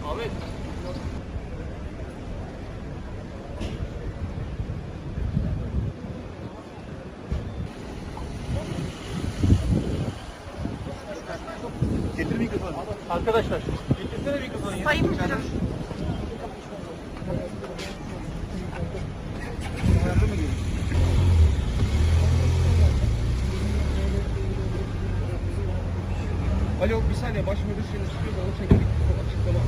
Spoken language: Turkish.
Ahmet. Getir mikrofonu. Arkadaşlar, getirsene mikrofonu. Sayın Müdürüm. Alo, bir saniye. Baş müdür seni istiyor da onu çekip açıklama.